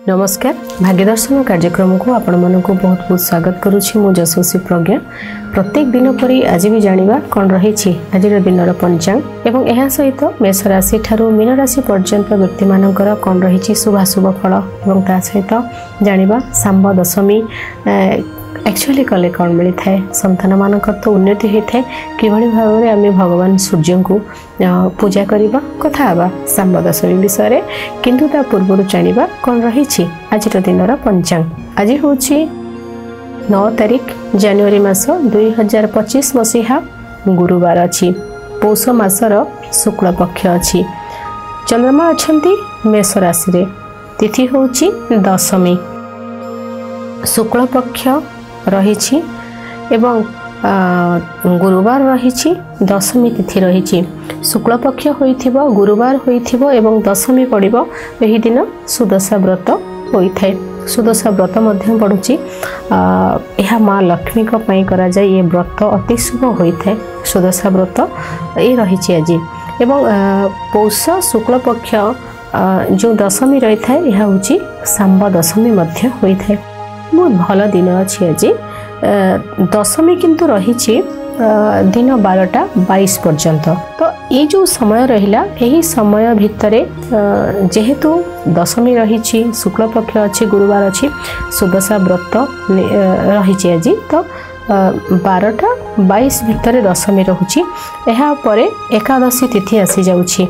नमस्कार भाग्यदर्शन कार्यक्रम को आपण मन को बहुत बहुत स्वागत करुछि मु जसोसी प्रज्ञा। प्रत्येक दिन परी आज भी जानिबा कोन रही आज दिन पंचांग एवं एहा सहित मेष राशि ठारू मीन राशि पर्यंत व्यक्ति मानकर कोन रही शुभाशुभ फल एवं ता सहित जानिबा सांब दशमी एक्चुअली कले कौन मिली थाए संतान मानक तो उन्नति होता है किभली भाव में आम भगवान सूर्य को पूजा करवा कथा हवा सांब दशमी विषय किंतु ता पूर्व जानिबा कौन रही आज दिन पंचांग। आज हूँ 9 तारिख जनवरी मास 2025 मसीहा गुरुवार अच्छी पौष मासर शुक्ल पक्ष अच्छी चंद्रमा अच्छा मेष राशि तिथि हूँ दशमी शुक्ल पक्ष रही एवं गुरुवार रही दशमी तिथि रही शुक्ल पक्ष होइथिबो गुरुवार होइथिबो एवं दशमी पड़िबो एही दिन सुदशा व्रत होइथाय। सुदशा व्रत मध्य पड़ुची यह माँ लक्ष्मी को पई करा जाय ये व्रत अति शुभ होइथाय। सुदशा व्रत ये रही आज एवं पौष शुक्ल पक्ष जो दशमी रही था यह हूँ सांब दशमी मध्य होइथाय। बहुत भल दिन अच्छी आज दशमी किंतु रही दिन 12टा 22 पर्यंत तो ये जो समय रहिला यही समय भितरे जेहेतु दशमी रही शुक्ल पक्ष अच्छी गुरुवार अच्छी सुदशा व्रत रही आज तो 12टा 22 भितर दशमी रोचे यापर एकादशी तिथि आसी जाउछि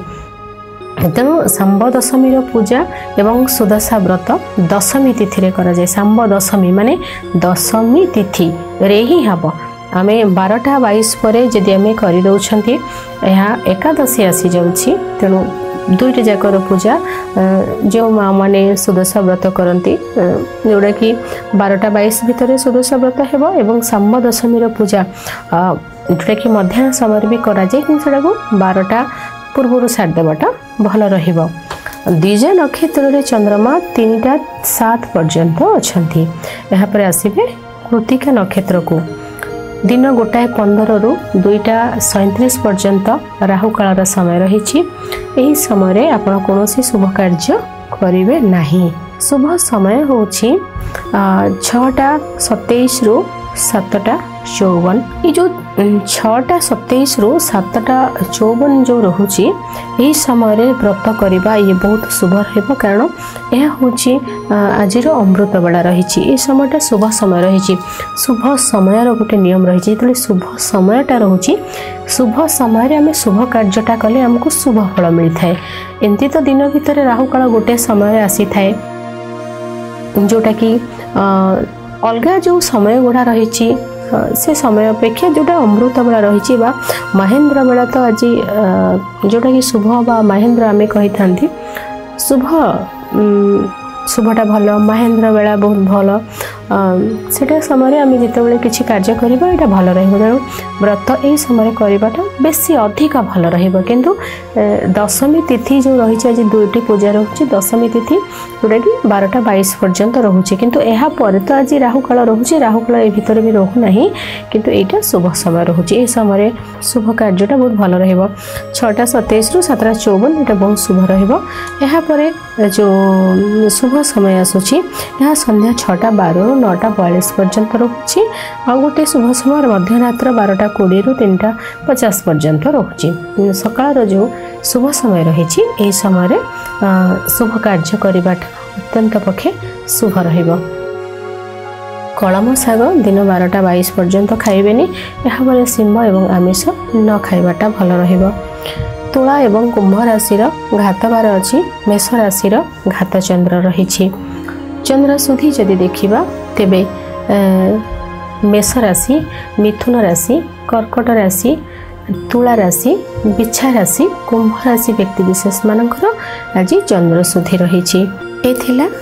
तेणु सांब दशमी पूजा एवं सुदशा व्रत दशमी तिथि करा जाए। सांब दशमी माने दशमी तिथि रे ही हम आम 12टा 22 पर जदि आम करदे एकादशी आसी जाउछि तेणु दुईट जाकर पूजा जो माँ मैंने सुदशा व्रत करती जोड़ा कि 12टा 22 भितर सुदशा व्रत हेबो एवं सांब दशमी पूजा जोटा कि मध्याह्न समय भी करा जाए कि 12टा पूर्व सारदेवाटा भल रहिबो। द्विज नक्षत्र रे चंद्रमा 3टा 7 पर्यंत अछंती यहाँ पर आसीबे कृतिका नक्षत्र को दिन 1:15 रु 2:37 पर्यंत राहु काल समय रही यही समय आपण कोनोसी शुभ कार्य करिवे नाही। शुभ समय होछि 6:27 रु 7:54 ये जो 6:27 रु 7:54 जो रोचे यही समय व्रत करवा ये बहुत शुभ रहिबो कारण यह हूँ आज अमृत बेला रही समयटा शुभ समय रही। शुभ समय गोटे नियम रही जो शुभ समयटा रोचे शुभ समय आम शुभ कार्यटा कले आमको शुभ फल मिलता है। एमती तो दिन भितर राहु काल गोटे समय आसी थाए जोटा कि अलगा जो समय गुड़ा रही से समय अपेक्षा जोटा अमृत बेला रही महेंद्र बेला तो आज जोटा कि शुभ बा महेंद्र आमे कही था शुभ शुभटा भल महेंद्र बेला बहुत भल सेटा समय आम जिते किसी कार्य करबा एटा भल रहिबो तेणु व्रत यही समय करवाटा बेसी अधिक भल रहिबो किंतु दशमी तिथि जो रही आज दुईटी पूजा रोचे दशमी तिथि जोटा कि 12टा 22 पर्यंत रोचे किंतु यहाँ पर तो आज राहु काल रोचे राहु काल ए भितर भी रोहु नाही किंतु एटा शुभ समय रोचे ए समय शुभ कार्यटा बहुत भल रहिबो। 6:27 रु 7:54 एटा बहुत शुभ रहिबो। यहाँ पर जो शुभ समय आसुची यहाँ संध्या 6:12 रु 9:42 पर्यंत रोचे आ गोटे शुभ समय मध्यरात्र 12:20 रु 3:50 पर्यंत रोचे। सकाळ जो शुभ समय रही यही समय शुभ कार्य करने अत्यंत पक्षे शुभ रहिबो। कलम शाग दिन 12टा 22 पर्यंत खाइबेनी यहाँ सिंह एवं आमिष न खाइबाटा भल रहिबो। तुला एवं कुंभ राशि घात बार अच्छी मेष राशि घात चंद्र रही चंद्र सुधी जदि देखिबा तेबे मेष राशि मिथुन राशि कर्कट राशि तुला राशि बिछा राशि कुंभ राशि व्यक्ति विशेष मानकर आज चंद्र सुधी रही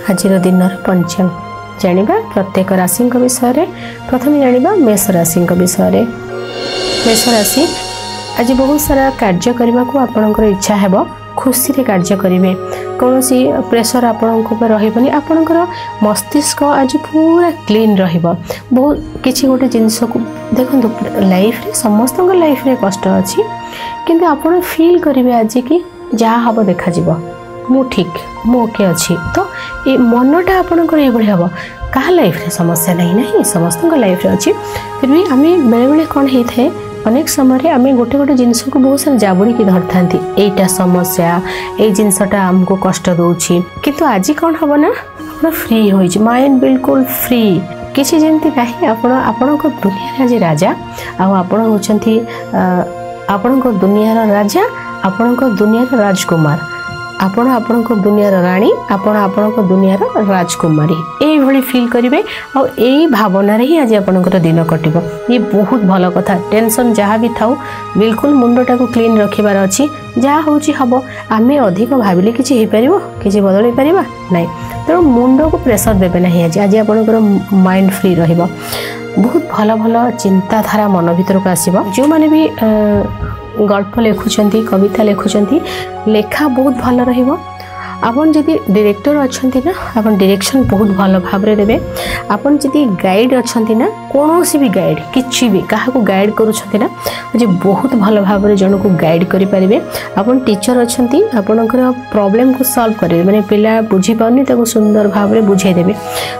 आज दिन पंचांग। जानिबा प्रत्येक राशि विषय प्रथम जानिबा मेष राशि विषय। मेष राशि आज बहुत सारा कार्य करने को आपणकर इच्छा है खुशी रे कार्य करेंगे कौन सी प्रेसर आपण रही आपणकर मस्तिष्क आज पूरा क्लीन बहुत किसी गोटे जिनस को देखो लाइफ रे समस्त लाइफ रे कष्ट अच्छी किंतु आपण फील करेंगे आज कि जहाँ हम देखा मु ठीक मु ओके अच्छी तो ये मनटा आपंकर ये हम क्या लाइफ रे समस्या नहीं ना समस्त लाइफ रे अच्छी फिर भी आम बेले बेले कौन होता है अनेक समय आम गोटे गोटे जिनस को बहुत सारा जाबुड़ी की धर था यहीटा समस्या ये जिनसटा आमको कष्ट दूसरी किंतु आज कौन हम ना फ्री हो माइंड बिल्कुल फ्री किसी जमती ना आपण दुनिया आज राजा आपण होती आपण दुनियार राजा आपण दुनियार राजकुमार आपण आपण दुनियार राणी आपण आपण दुनियार राजकुमारी ये फील करेंगे और यही भावना ही आज आपंकर दिन कटो ये बहुत भल कथा टेंशन जहाँ भी थाउ बिल्कुल मुंडटा को क्लीन रखिबार अच्छी जहाँ हूँ हम आम अधिक भाविले किसी बदल पार ना तेणु मुंड को प्रेसर देवे ना आज आज आपंकर माइंड फ्री रहिबो बहुत भल भल चिंताधारा मन भीतर को आसो जो मैंने भी गल्प लिखुंट कविता लिखुंट लेखा बहुत भल रहिबो आपन जदि डायरेक्टर अच्छी ना आपन डायरेक्शन बहुत भल भाव में देवे आपन जदि गाइड अच्छी ना कौन सी भी गाइड किसी भी क्या गाइड करुँच ना आज बहुत भल भाव में जन को गाइड करेंगे आपन टीचर अच्छा आपणकर प्रॉब्लम को सॉल्व करेंगे माने पिला बुझी पानी सुंदर भाव में बुझेदेवे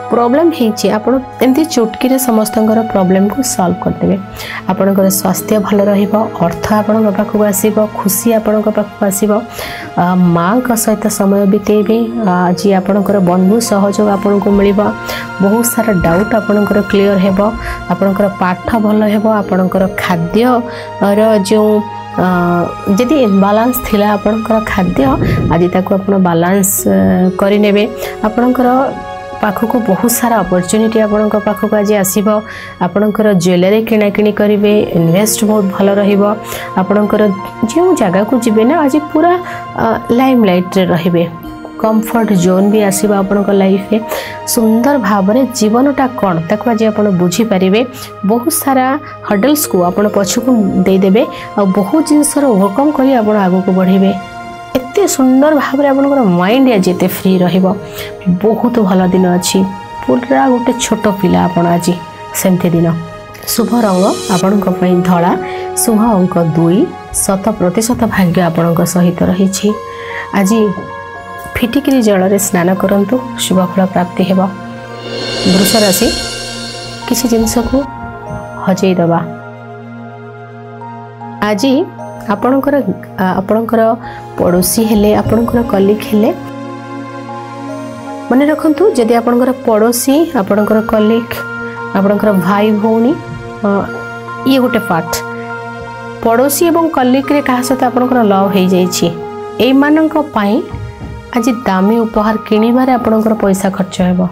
प्रॉब्लम होमती चुटकी समस्त प्रॉब्लम को सॉल्व करदे आपणकर स्वास्थ्य भल अर्थ आपण पाखक आसो खुशी आपण पाखक आसो माँ सहित समय बितेबे आज आपणकर बंधु सहयोग आपण को मिल बहुत सारा डाउट आपणकर क्लीयर हेबो आपणकर पाठ भल हेबो आपणकर खाद्य जो जदि इनबालांस थिला आपणकर खाद्य आज ताको आपण बालांस करिनेबे आपणकर पाखक बहुत सारा अपॉर्चुनिटी आपणकर पाखक आज आसीबो आपणकर ज्वेलरी किना किनी करिवे इन्वेस्ट बहुत भल रहिबो आपणकर जो जगह को जिबे ना आज पूरा लाइमलाइट रे रहिबे कंफर्ट जोन भी आसीबा आपणक लाइफ में सुंदर भाव में जीवनटा कौन ताको आज आप बुझी पारे बहुत सारा हडल्स को आप पछक देदेवे और बहुत जिनसर ओवरकम कर आप आग को बढ़े एत सुंदर भाव में आपंकर माइंड आज एत फ्री रहिबो बहुत भल दिन अच्छी पूरा गोटे छोट पिला आप आज सेमती दिन शुभ रंग आपण धला शुभ अंक 2 % भाग्य आपण सहित रही आज फिटिकी जल स्नान करंतु शुभ फल प्राप्ति हेबा वृष राशि किसी जिनस को हजई दबा आज आपणकर पड़ोसी हेले आपणकर कलीग हेले मन रखंतु जदि आपणकर पड़ोसी आपणकर कलीग आपणकर भाई भौणी ये गोटे पार्ट पड़ोसी एवं कलीग रे कहा सहित आपणकर लव हो जाइछि एई मानक पई आज दामी उपहार किणवार आपणकर पैसा खर्च हेबो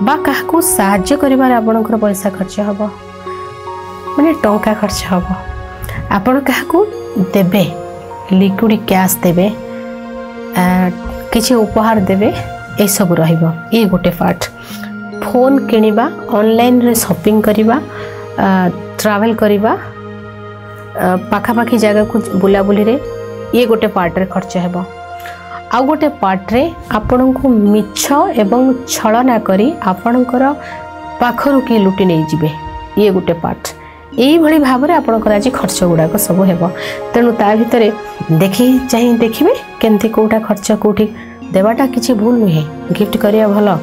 बा काहाकू साहाय्य करिवार आपणकर पैसा खर्च हेबो माने टंका खर्च हेबो आपण काहाकू देबे लिक्विड कैश देबे किछि उपहार देबे ए सब रहिबो ए गोटे पार्ट फोन किणवा ऑनलाइन रे शॉपिंग करिवा ट्रैवल करिवा पाखापाखी जगह को बुलाबुली रे ये गोटे पार्ट रे खर्च हेबो आउ गोटे पार्ट रे आपण को मिछ एवं छलना करी आपणकर पाखरु की लुटी नहीं जिबे ये गोटे पार्ट यही भली भाव में आपणकर आज खर्च गुड़ाक सब हेबो तेणु ता भितर देखी चाहे देखिए केमती कोटा खर्च कोठी देवाटा किसी भूल नुहे गिफ्ट करिया भल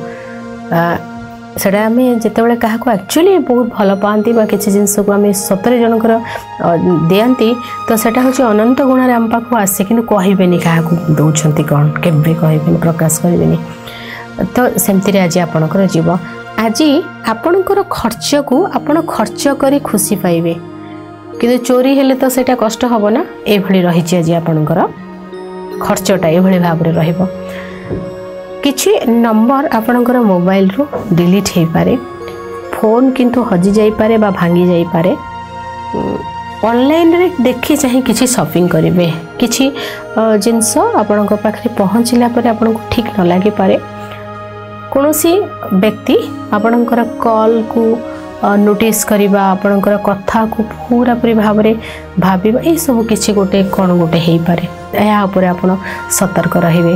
सेटा आम जिते क्या एक्चुअली बहुत भल पाती किसी जिनस को आम 70 जनकर दियंती तो सेटा हूँ अनंत गुण आम पाक आसे कि कहबेनि क्या दौरान कौन के कहबेनि प्रकाश करेनि तो सेमती आज आपणकर जीव आज आपणकर खर्च को आपण खर्च करी खुशी पाइबे कि चोरी हेले तो सेटा कष्ट हम ना ये रही आज आपणकर खर्चटा ये भाव में रहिबो किछि नंबर आपणकर मोबाइल रो डिलीट हो पारे फोन किंतु हजि जाई पारे बा भांगी जाई पारे ऑनलाइन रे देखि चाहे किछि शॉपिंग करिवे किछि जिंस आपणक पाखरे पहुँचला पर आपणको ठीक न लागी पारे कोनोसी व्यक्ति आपणकर कॉल को नोटिस करिबा आपणकर कथा को पूरा पूरी भाव में भाबिबा ए सब किछि गोटे कोन गोटे हेई पारे या ऊपर आपण सतर्क रहिबे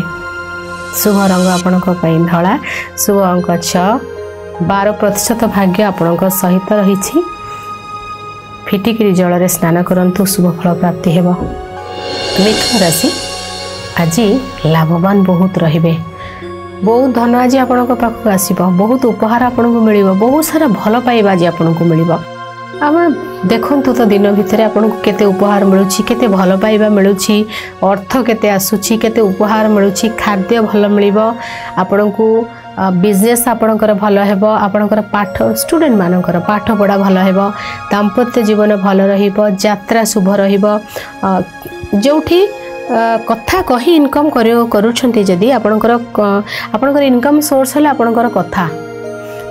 शुभ रंग आपणक पई धला शुभ अंक 6 12% भाग्य आपणक सहित रही फिटिकी जल स्नान करंतु शुभ फल प्राप्ति हेबो मिथुन राशि आज लाभवान बहुत रहिबे। बहुत धन आज आपण पाखक आसब, बहुत उपहार आपन को मिल, बहुत सारा भल पाइबा आज आपन को मिल। आप देखु तो दिन भितर आपन को केते उपहार मिलूँ, केते भल पाइबा मिलूँ, अर्थ केते आसूची, केते उपहार मिलूँ, खाद्य भल मिल, आपण को बिजनेस आपणकर भल हेब, आपणकर पाठ स्टूडेंट मानकर पाठ पढ़ा भल हेब, दाम्पत्य जीवन भल रहिबो, यात्रा शुभ रहिबो। जोठी कथा कही इनकम करूछंती जदि आपणकर इनकम सोर्स है आपणकर कथा,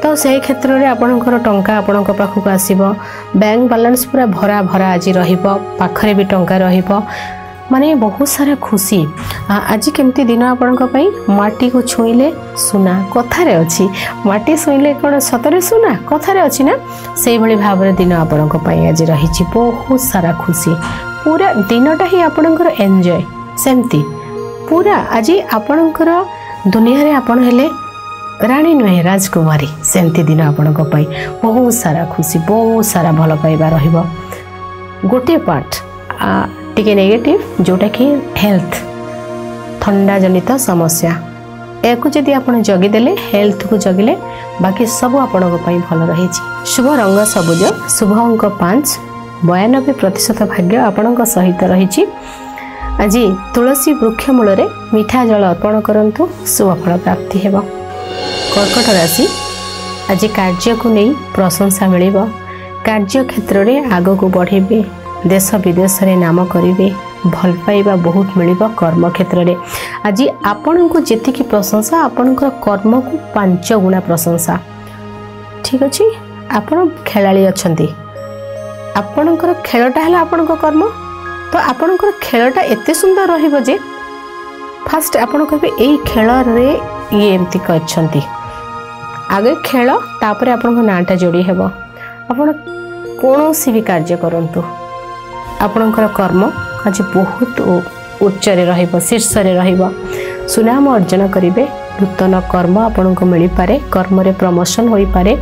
तो से क्षेत्र में आपणकर टंका आपण पाखक आसीबो। बैंक बैलेंस पूरा भरा भरा आज रहिबो, पाखरे भी टंका रहिबो, माने बहुत सारा खुशी। आज केमती दिन आपण माटी को छुईले सुना कथारे अच्छी, माटी छुईले कौन सतरे सुना कथारे अच्छी ना, से भली भाव में दिन आपण आज रही बहुत सारा खुशी। पूरा दिनटा ही आपणकर एंजॉय सेमती पूरा आज आपणकर दुनिया रे आपण हेले रानी नुहे राजकुमारी, सेमती दिन आपण बहुत सारा खुशी, बहुत सारा भल पाइबा रहिबो। गोटे पार्ट टिके नेगेटिव जोटा कि हेल्थ ठंडा जनित समस्या, एक जदि आपण जगिदेले हेल्थ को जगिले बाकी सब आपण भल रही। शुभ रंग सबुज, शुभ अंक 5, 92% भाग्य आपण सहित रही। आज तुलसी वृक्ष मूल मीठा जल अर्पण करंतु, शुभ फल प्राप्ति हेब। कर्कट राशि, आज कार्य को नहीं प्रशंसा मिल, कार्य क्षेत्र में आग को बढ़े, देश विदेश रे नाम करेंगे, भल पाइबा बहुत मिल। कर्म क्षेत्र में आज आपण को जी प्रशंसा आपणकर कर्म को 5 गुणा प्रशंसा। ठीक अच्छे, आपण खेलाड़ी अच्छा, आपणकर खेलटा है आपणकर कर्म, तो आपणकर खेलटा एते सुंदर रहिबो जे फास्ट आपण कहबे एई खेल रे ये एमती करछंती, आगे खेल तापर आपणकर नाटा जोड़ी हेबो। आपण कोनोसी भी कार्य करंतु, आपणकर कर्म आज बहुत उच्चरे रहिबो, शीर्षरे रहिबो, सुनाम अर्जन करिवे। नूतन कर्म आपण को मिल पारे, कर्म रे प्रमोशन होई पारे,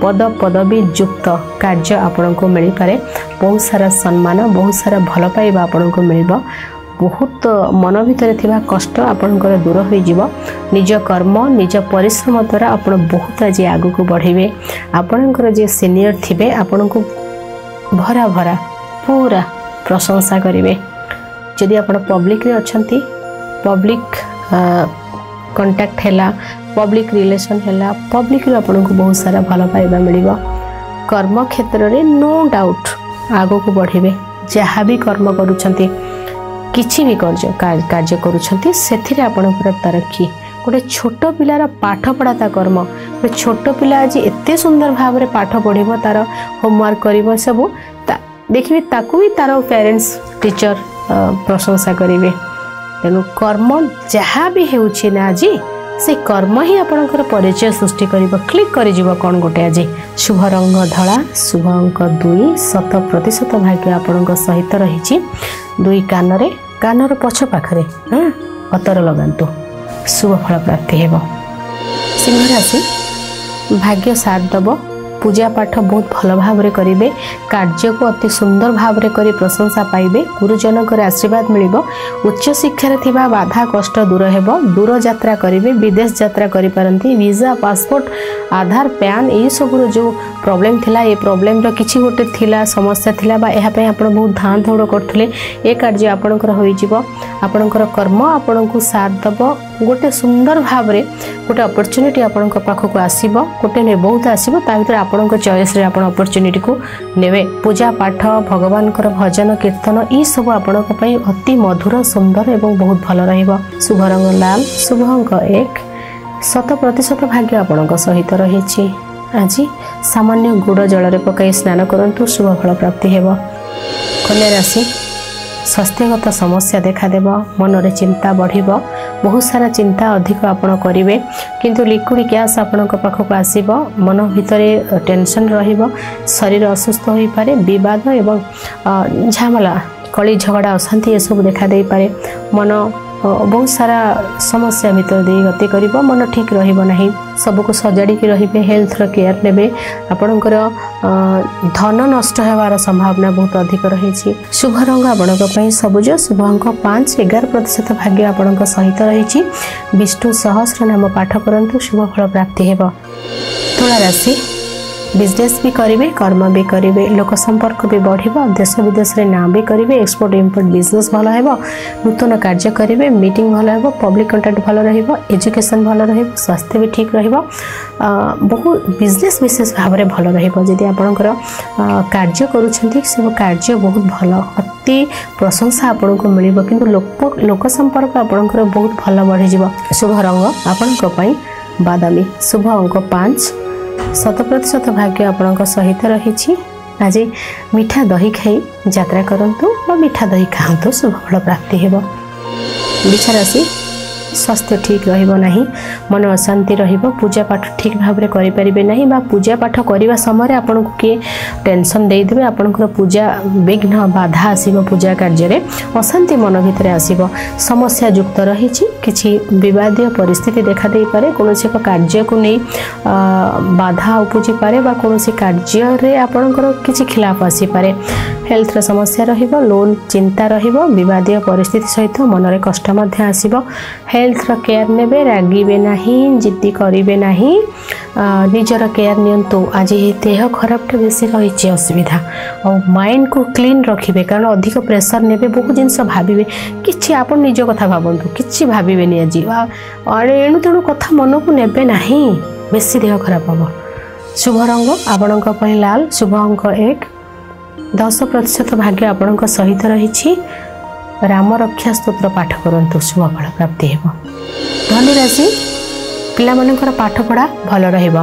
पद पदवी युक्त कार्य आपण को मिल पारे, बहुत सारा सम्मान, बहुत सारा भल पाइबा आपण को मिलबो, बहुत मन भितर थिबा कष्ट आपणकर दूर होई जिवो। निज कर्म निज परिश्रम द्वारा आपण बहुत आज आगु को बढ़िबे। आपणकर जे सीनियर थिबे आपण को भरा भरा पूरा प्रशंसा करेंगे। जदि आप पब्लिक रे अच्छी, पब्लिक कंटाक्ट है, पब्लिक रिलेशन है, पब्लिक आपन को बहुत सारा भल पाइबा मिल। कर्म क्षेत्र में नो डाउट आग को बढ़े, जहाँ भी कर्म करुँच किसी भी कार्य करुँच से आपणकर तरक्की। गोटे छोट पिलार पाठ पढ़ा कर्म, गोटे छोट पिला आज एत सुंदर भाव में पाठ पढ़, तार होमवर्क कर सब देखिए, ताकू भी तार पेरेंट्स टीचर प्रशंसा करेंगे। तेणु कर्म जहाँ भी होउछि ना आज से कर्म ही आपणकर परिचय सृष्टि करिबो, क्लिक करिजिबो कौन गोटे आज। शुभ रंग धला, शुभ अंक 2, 100% भाग्य आपणक सहित रही। 2 कानर पछ पाखरे अतर लगांतु, शुभ फल प्राप्ति हेबो। सिंह राशि, भाग्य साथ दब, पूजा पाठ बहुत भल भाव में करेंगे, कार्य को अति सुंदर भाव में कर प्रशंसा पाइबे, गुरुजन आशीर्वाद मिल, उच्च शिक्षार थिबा बाधा कष्ट दूर हेब, दूर यात्रा करेंगे, विदेश यात्रा करि पारंती, वीजा पासपोर्ट आधार पैन ये सब जो प्रॉब्लम थिला, ये प्रॉब्लम रो किछि गोटे थिला समस्या थिला बा एहा पय आपण बहुत धान दौड़ करथले, ए कार्य आपणकर होई जिवो। आपणकर कर्म आपणको साथ दब, गोटे सुंदर भाव में गोटे अपॉर्चुनिटी आपण पाखक आसीबो, गोटे ने बहुत आसीबो, ता भीतर आपण चॉइस रे आपण अपॉर्चुनिटी को नेबे। पूजा पाठ भगवान भजन कीर्तन ये सब आपण अति मधुर सुंदर एवं बहुत भल रहिबो। शुभ रंग लाल, शुभ अंक 1, 100% भाग्य आपण सहित रही। आज सामान्य गुड़ जल पकाई स्नान करंतु, शुभ फल प्राप्ति हेबो। कन्या राशि, स्वास्थ्यगत समस्या देखादेव, मनरे चिंता बढ़िबो, बहुत सारा चिंता अधिक आपण करिवे, किंतु लिक्विड गैस आपण पाखक आसीबो, मन भितरे टेंशन रहिबो, शरीर असुस्थ होई पारे, विवाद एवं झमेला कली झगड़ा अशांति ये सब देखा दे पारे, मन बहुत सारा समस्या भितर दे गति करिब मन ठीक रहिबो नाही सबको सजाड़ी के रहिबे हेल्थ रो केयर नेबे आपणकर धन नष्ट हेबार संभावना बहुत अधिक रही शुभ रंग आपणक पई सबुज शुभ अंक 5-11% भाग्य आपणक सहित रही विष्णु सहस्र नाम पाठ करंतु शुभ फल प्राप्ति हेबो तुला राशि बिजनेस भी करेंगे कर्म भी करेंगे लोक संपर्क भी बढ़िबो देश विदेश रे नाम भी करेंगे एक्सपोर्ट इम्पोर्ट बिजनेस भल हेबो नूतन कार्य करेंगे मीटिंग भल हेबो पब्लिक कंटेंट भल रहिबो एजुकेशन भल रहिबो स्वास्थ्य भी ठीक रहिबो बहुत बिजनेस विशेष भाव में भल रहिबो जदि आपनकर कार्य करूछंती सब कार्य बहुत भल अति प्रशंसा आपनको मिलिबो किंतु लोक संपर्क आपनकर बहुत भल बढ़ि जिवो शुभ रंग आपनक पई बादामी शुभ अंक 5-7% भाग्य आपणक सहित रही आज मीठा दही खाई यात्रा करंतु और मीठा दही खातु शुभ फल प्राप्ति हेबो बिछा राशि स्वास्थ्य ठीक रहिबो नाही मन अशांति रहिबो पूजा पाठ ठीक भाव में करि परिबे नाही बा पूजा पाठ करिवा समय आपन को के टेंशन दे देबे आपनकर पूजा विघ्न बाधा आसीबो पूजा कार्य रे अशांति मन भितर आसीबो समस्या युक्त रहिछि किछि विवादीय परिस्थिति देखा दे पारे कोनोसी कार्य को नै बाधा उपजि पारे बा कोनोसी कार्य रे आपनकर किछि खिलाफ आसी पारे हेल्थ रे समस्या रहिबो लोन चिंता रहिबो विवादीय परिस्थिति सहित मन रे कष्ट मध्य आसीबो हेल्थ रो केयर नेबे रागिबे नाही जिद्दी करिबे नाही निजर केयर नियंतु आज देह खराब बेसी रही असुविधा और माइंड को क्लीन रखिबे कारण अधिक प्रेशर नेबे बहुत जिनस भाबिबे किछि आपन निज कथा भाबंतु किछि भाबिबेनी आज अरे एणु तेणु कथा मन को नेबे नाही बेसी देह खराब हबो शुभ रंग आपणक पई लाल शुभ अंक 1-10% भाग्य आपणक सहित रही राम रक्षा स्तोत्र पाठ करंतु शुभ फल प्राप्ति हेबो धनु राशि पिला मानकर पाठ पढ़ा भल रहिबो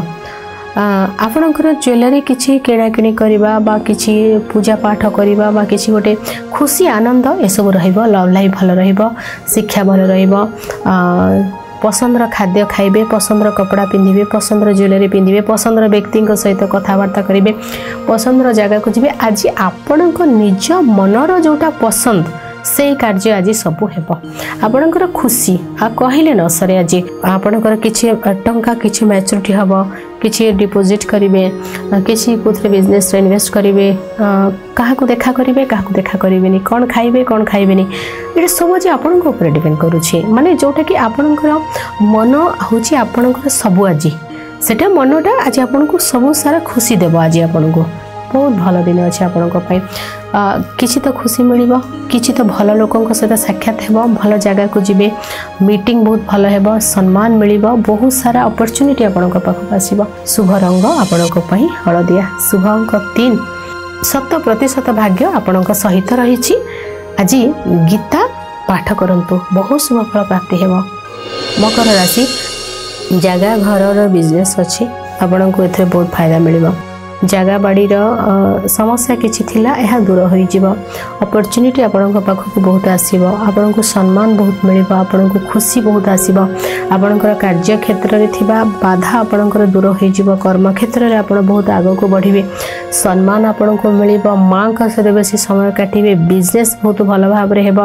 आपणकर ज्वेलरी किछि किणा किणी करबा बा किछि पूजा पाठ करबा बा किछि गोटे खुशी आनंद ए सब रहिबो लव लाइफ भल रहिबो शिक्षा भल रहिबो पसंदर खाद्य खाइबे पसंदर कपड़ा पिंधिबे पसंदर ज्वेलरी पिंधिबे पसंदर व्यक्ति सहित कथबार्ता करेंगे पसंदर जगह को जी आज आपण निज मनर जोटा पसंद से कार्य आज सबू हेबो आपणकर खुशी आ कहले न सरे आज आपणकर किछि टंका किछि मैच्योरिटी हबो किछि डिपॉजिट करिवे किछि कुथरे बिजनेस रे इन्वेस्ट करिवे काहा को देखा करिवे काहा को देखा करिवेनी कोन खाइबेनी ये सब जे आपणक ऊपर डिपेंड करूछि माने जोटा कि आपणकर मन होछि आपणकर सबु आज सेटा मनटा आज आपणको सब सारा खुशी देबो आज आपणको बहुत भल दिन अच्छे आपंपाई किसी तो खुशी मिल किसी तो भल लोकों सहित साक्षात हेब भल जगह को जीवे मीटिंग बहुत भल हेब सम्मान मिल बहुत सारा अपॉर्चुनिटी आपण पाखक आसब शुभ रंग आपण हलदिया शुभ अंक 3-7% भाग्य आपण सहित रही आज गीता पाठ करंतु बहुत शुभ फल प्राप्ति हेब मकर राशि जगह घर बिजनेस अच्छी आपण को एथे बहुत फायदा मिल जगह बाड़ी समस्या किछि थिला यह दूर हो जीव अपॉर्चुनिटी आपण पाखक बहुत आसीबो आपण को सम्मान बहुत मिल आपण को खुशी बहुत आसीबो आपणकर कार्य क्षेत्र में थिबा बाधा आपणकर दूर हो जीव कर्म क्षेत्र में आपण बहुत आगो को बढ़िबे सम्मान आपण को मिल माँ का सहित बेसी समय काटिबे बिजनेस बहुत भल भाव में हेब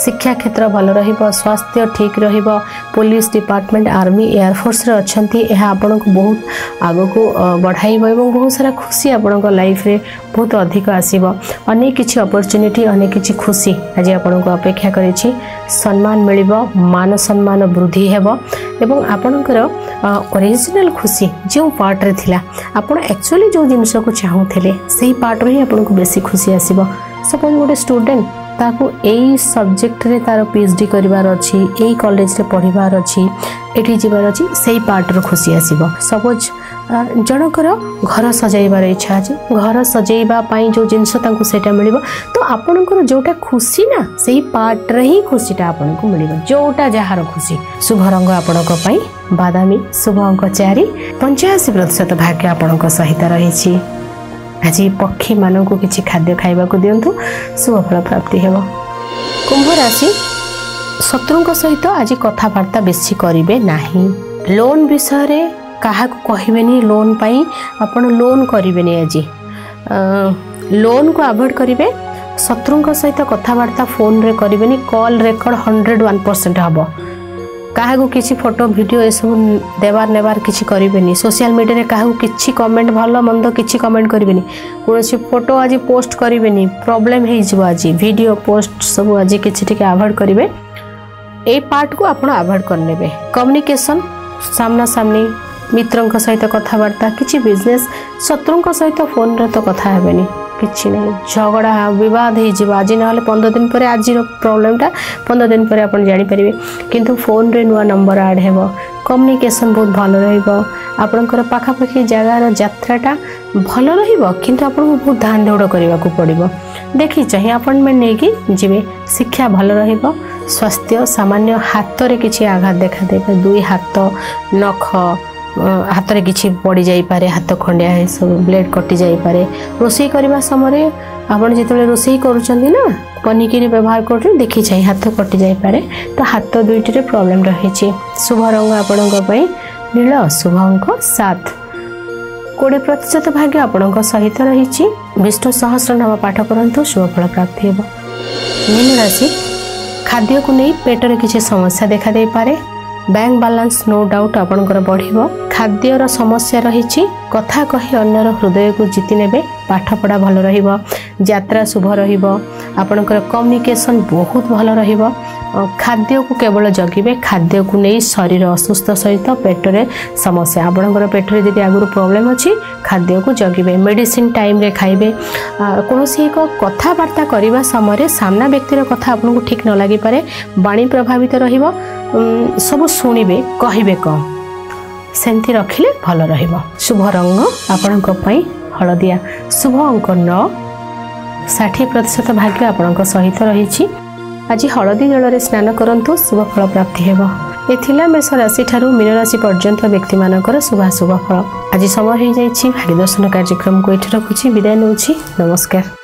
शिक्षा क्षेत्र भल रहिबो स्वास्थ्य ठीक रहिबो पुलिस डिपार्टमेंट आर्मी एयरफोर्स रे अछंती यह आपण को बहुत आगो को बढ़ाइबो एवं बहुत सारा खुशी आपण लाइफ रे बहुत अधिक आसीबो अनेक किछि अपॉर्चुनिटी अनेक किछि खुशी आज आपण को अपेक्षा करिछि सम्मान मिलिबो मान सम्मान वृद्धि हेबो एवं आपणकर ओरिजिनल खुशी जो पार्ट रे थिला आपण एक्चुअली जो जिनस को चाहूथिले सेही पार्ट रे आपण को बेसी खुशी आसीबो सपोज गोटे स्टूडेंट ताकू एई सब्जेक्ट रे तार पीएचडी करिवार अछि एई कॉलेज रे पढिवार अछि एठी जीवार अछि सेही पार्ट रो खुशी आसीबो सपोज जनकर घर सजाइबार इच्छा अछि घर सजाइबा पाई जो जिनस तांको सेटा मिलिबो तो आपणकर जोटा खुशी ना सेही पार्ट रे ही खुशीटा आपन को मिलिबो जोटा जहार खुशी शुभ रंग आपणक पई बादामी शुभ अंक 4 85% भाग्य आपणक सहित रहिछि आज पक्षी मान को किसी खाद्य खाइबा को दिंतु शुभ फल प्राप्ति हेब कुंभ राशि शत्रुओं सहित आज कथबार्ता बेसी करेंगे नहीं लोन विषय रे कहा कहबेनी लोन पाई आपण लोन करेंगे आज लोन को अवॉइड करेंगे शत्रुंक सहित कथबार्ता फोन रे करेंगे कॉल रेकर्ड 101% हम क्या किसी फोटो वीडियो ये सब देवार नेबार किसी करेंगे सोशल मीडिया रे क्या किसी कमेंट भल मंद किसी कमेंट करेंगे कौन फोटो आज पोस्ट करेंगे प्रॉब्लम हो आज वीडियो पोस्ट सब आज किसी अवॉइड करेंगे ए पार्ट को आप अवॉइड करने कम्युनिकेशन सामना सामनी मित्रों सहित कथबार्ता किसी बिजनेस शत्रुंक सहित फोन रे तो कथा हेबेनी किछि नहीं झगड़ा विवाद हो आज ना 15 दिन पर आज प्रॉब्लमटा 15 दिन पर आप जापर किंतु फोन रे नुआ नंबर ऐड हेबो कम्युनिकेशन बहुत भल रहिबो आपनकर पाखापाखि जगार यात्राटा भल रहिबो किंतु आपन बहुत ध्यान दौड़ करने को पड़िबो देखि चाहिए अपॉइंटमेंट नेकी जिवे शिक्षा भल रहिबो स्वास्थ्य सामान्य हाथ रे किछि आघात देखा देबे दुई हाथ नख हाथ में किसी पड़ जापे हाथ खंडिया है सब ब्लेड कटि जापे रोषे करने समय आपड़ जो रोषे करुँच पनिकी व्यवहार कर देखी चाहिए हाथ कटि जापे तो हाथ दुईटी प्रॉब्लम रही शुभ रंग आपण नील शुभ अंक 7 20% भाग्य आपण सहित रही विष्णु सहस्रनाम पाठ करूँ शुभ फल प्राप्ति हो मीन राशि खाद्य को नहीं पेटर किसी समस्या देखा दे पारे बैंक बैलेंस नो डाउट आपणकर बढ़िबो खाद्यर समस्या रही कथा कही अन्यर हृदय को जीति नेबे पाठ पढ़ा भल रहिबो यात्रा शुभ रहिबो आपणकर कम्युनिकेशन बहुत भल रहिबो खाद्य को केवल जगिबे खाद्य को नहीं शरीर असुस्थ सहित पेटरे समस्या आपणकर पेटरे जदि आगुर प्रॉब्लम अछि खाद्य को जगिबे मेडिसिन टाइम रे खाइबे कोनोसी एक कथबार्ता करबा समय सामना व्यक्तिर कथा आपन को ठीक न लागि पारे वाणी प्रभावित रहिबो सब शुणिबे कहिबे कम सेंती रखिले भल रहिबो शुभ रंग आपणक पई हळदिया शुभ अंक 9 60% भाग्य आपणक सहित रही आज हळदी जल स्नान करंतु शुभ फल प्राप्ति हेबो एथिला मेष राशि ठारू मीन राशि पर्यंत व्यक्ति मानकर शुभ फल आज समय हो जाइछि भाग्य दर्शन कार्यक्रम को एठी रखुछि विदाय नउछि नमस्कार।